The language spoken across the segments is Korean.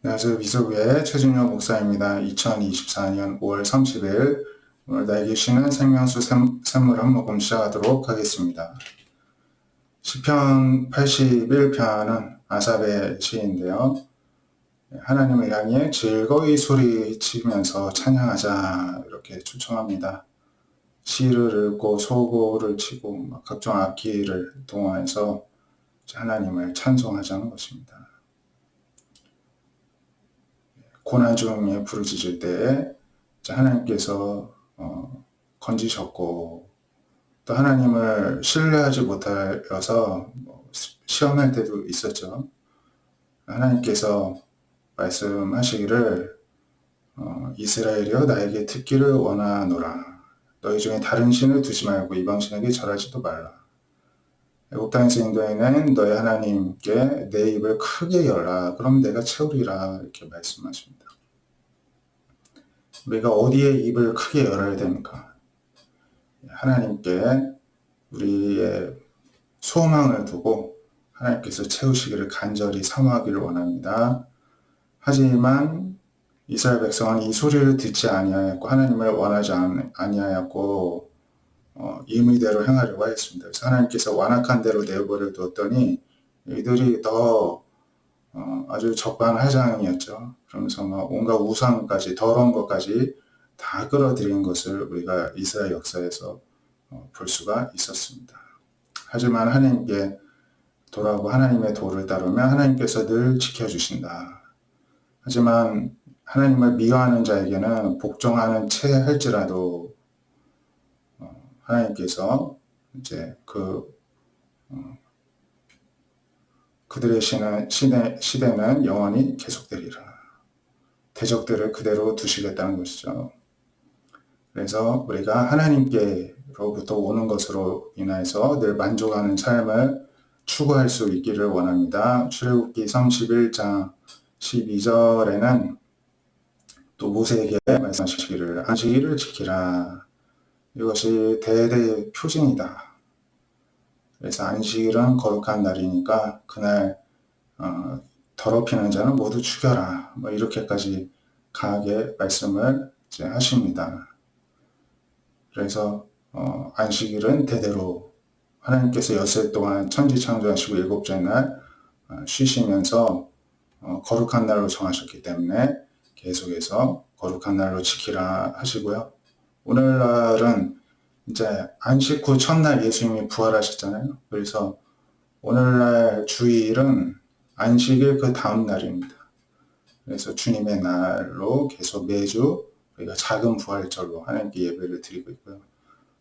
안녕하세요. 미소부의 최준영 목사입니다. 2024년 5월 30일 오늘 나에게 주시는 생명수 샘물 한 모금 시작하도록 하겠습니다. 시편 81편은 아삽의 시인데요. 하나님을 향해 즐거이 소리치면서 찬양하자 이렇게 초청합니다. 시를 읽고 소고를 치고 각종 악기를 동원해서 하나님을 찬송하자는 것입니다. 고난 중에 부르짖을 때 하나님께서 건지셨고, 또 하나님을 신뢰하지 못하여서 시험할 때도 있었죠. 하나님께서 말씀하시기를 이스라엘이여 나에게 듣기를 원하노라. 너희 중에 다른 신을 두지 말고 이방신에게 절하지도 말라. 애국 땅에서 인도에는 너희 하나님께 내 입을 크게 열라. 그럼 내가 채우리라. 이렇게 말씀하십니다. 우리가 어디에 입을 크게 열어야 됩니까? 하나님께 우리의 소망을 두고 하나님께서 채우시기를 간절히 사모하기를 원합니다. 하지만 이스라엘 백성은 이 소리를 듣지 아니하였고 하나님을 원하지 아니하였고 임의대로 행하려고 하였습니다. 그래서 하나님께서 완악한 대로 내버려 두었더니 이들이 더 아주 적반하장이었죠. 그러면서 온갖 우상까지 더러운 것까지 다 끌어들인 것을 우리가 이스라엘 역사에서 볼 수가 있었습니다. 하지만 하나님께 돌아오고 하나님의 도를 따르면 하나님께서 늘 지켜주신다. 하지만 하나님을 미워하는 자에게는 복종하는 채 할지라도 하나님께서 이제 그들의 시대는 영원히 계속되리라. 대적들을 그대로 두시겠다는 것이죠. 그래서 우리가 하나님께로부터 오는 것으로 인해서 늘 만족하는 삶을 추구할 수 있기를 원합니다. 출애굽기 31장 12절에는 또 모세에게 말씀하시기를 안식일을 지키라. 이것이 대대의 표징이다. 그래서 안식일은 거룩한 날이니까 그날 더럽히는 자는 모두 죽여라. 이렇게까지 강하게 말씀을 이제 하십니다. 그래서 안식일은 대대로 하나님께서 엿새 동안 천지 창조하시고 일곱째 날 쉬시면서 거룩한 날로 정하셨기 때문에 계속해서 거룩한 날로 지키라 하시고요. 오늘날은 이제 안식 후 첫날 예수님이 부활하셨잖아요. 그래서 오늘날 주일은 안식일 그 다음 날입니다. 그래서 주님의 날로 계속 매주 우리가 작은 부활절로 하나님께 예배를 드리고 있고요.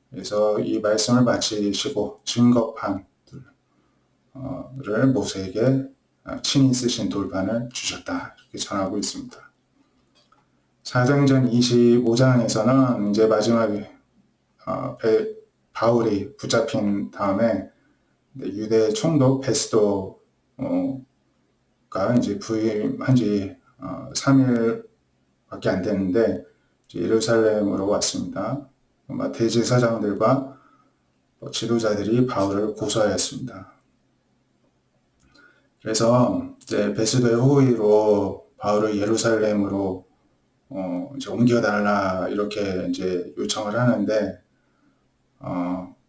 그래서 이 말씀을 마치시고 증거판을 모세에게 친히 쓰신 돌판을 주셨다. 이렇게 전하고 있습니다. 사도행전 25장에서는 이제 마지막에 바울이 붙잡힌 다음에 유대 총독 베스도가 이제 부임한 지 3일밖에 안 됐는데 예루살렘으로 왔습니다. 대제사장들과 지도자들이 바울을 고소하였습니다. 그래서 이제 베스도의 호의로 바울을 예루살렘으로 이제 옮겨달라 이렇게 이제 요청을 하는데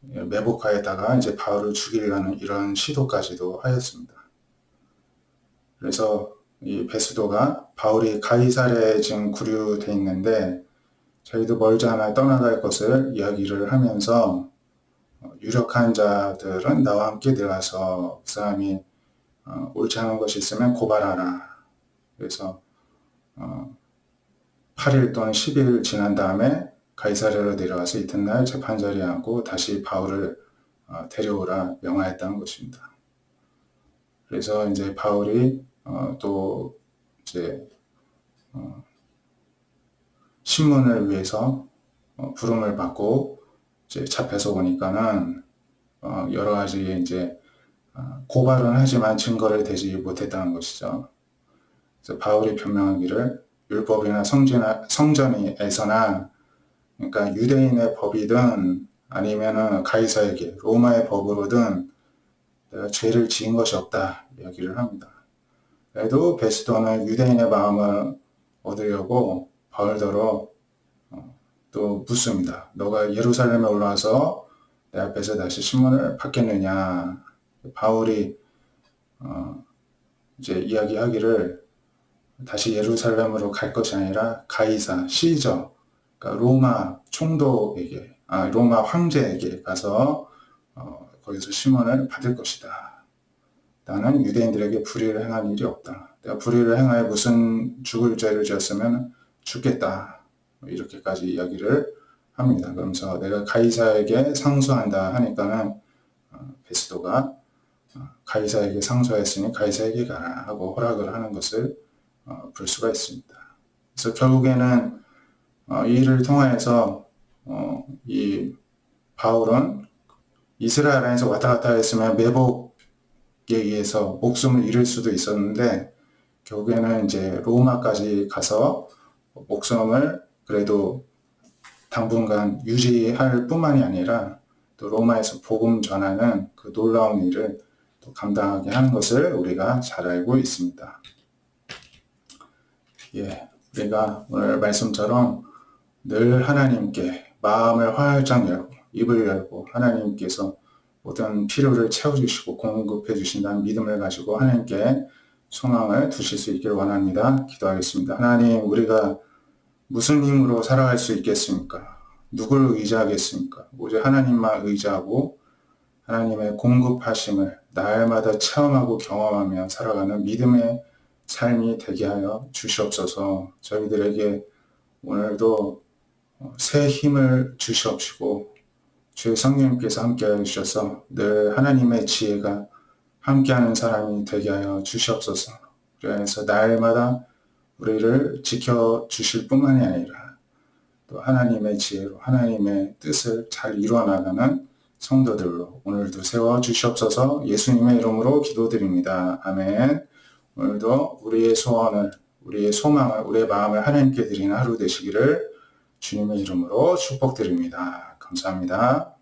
매복하에다가 이제 바울을 죽이려는 이런 시도까지도 하였습니다. 그래서 이 베스도가 바울이 가이사랴에 지금 구류돼 있는데 저희도 멀지 않아 떠나갈 것을 이야기를 하면서 유력한 자들은 나와 함께 내가서 그 사람이 옳지 않은 것이 있으면 고발하라. 그래서 8일 또는 10일 지난 다음에 가이사랴로 내려가서 이튿날 재판자리하고 다시 바울을 데려오라 명하였다는 것입니다. 그래서 이제 바울이 또 이제 신문을 위해서 부름을 받고 이제 잡혀서 오니까는 여러 가지 이제 고발은 하지만 증거를 대지 못했다는 것이죠. 그래서 바울이 변명하기를 율법이나 성전에서나 그러니까 유대인의 법이든 아니면은 가이사에게 로마의 법으로든 내가 죄를 지은 것이 없다 이야기를 합니다. 그래도 베스도는 유대인의 마음을 얻으려고 바울더러 또 묻습니다. 너가 예루살렘에 올라와서 내 앞에서 다시 신문을 받겠느냐. 바울이 이제 이야기하기를 다시 예루살렘으로 갈 것이 아니라 가이사, 시저, 그러니까 로마 총독에게, 로마 황제에게 가서 거기서 신문을 받을 것이다. 나는 유대인들에게 불의를 행한 일이 없다. 내가 불의를 행하여 무슨 죽을 죄를 지었으면 죽겠다. 이렇게까지 이야기를 합니다. 그러면서 내가 가이사에게 상소한다 하니까는 베스도가 가이사에게 상소했으니 가이사에게 가라 하고 허락을 하는 것을 볼 수가 있습니다. 그래서 결국에는 이 일을 통하여서 이 바울은 이스라엘 안에서 왔다 갔다 했으면 매복에 의해서 목숨을 잃을 수도 있었는데 결국에는 이제 로마까지 가서 목숨을 그래도 당분간 유지할 뿐만이 아니라 또 로마에서 복음 전하는 그 놀라운 일을 또 감당하게 하는 것을 우리가 잘 알고 있습니다. 우리가 오늘 말씀처럼 늘 하나님께 마음을 활짝 열고 입을 열고 하나님께서 모든 필요를 채워주시고 공급해 주신다는 믿음을 가지고 하나님께 소망을 두실 수 있기를 원합니다. 기도하겠습니다. 하나님, 우리가 무슨 힘으로 살아갈 수 있겠습니까? 누굴 의지하겠습니까? 오직 하나님만 의지하고 하나님의 공급하심을 날마다 체험하고 경험하며 살아가는 믿음의 삶이 되게 하여 주시옵소서. 저희들에게 오늘도 새 힘을 주시옵시고 주의 성령님께서 함께하여 주셔서 늘 하나님의 지혜가 함께하는 사람이 되게 하여 주시옵소서. 그래서 날마다 우리를 지켜주실 뿐만이 아니라 또 하나님의 지혜로 하나님의 뜻을 잘 이루어나가는 성도들로 오늘도 세워주시옵소서. 예수님의 이름으로 기도드립니다. 아멘. 오늘도 우리의 소원을, 우리의 소망을, 우리의 마음을 하나님께 드리는 하루 되시기를 주님의 이름으로 축복드립니다. 감사합니다.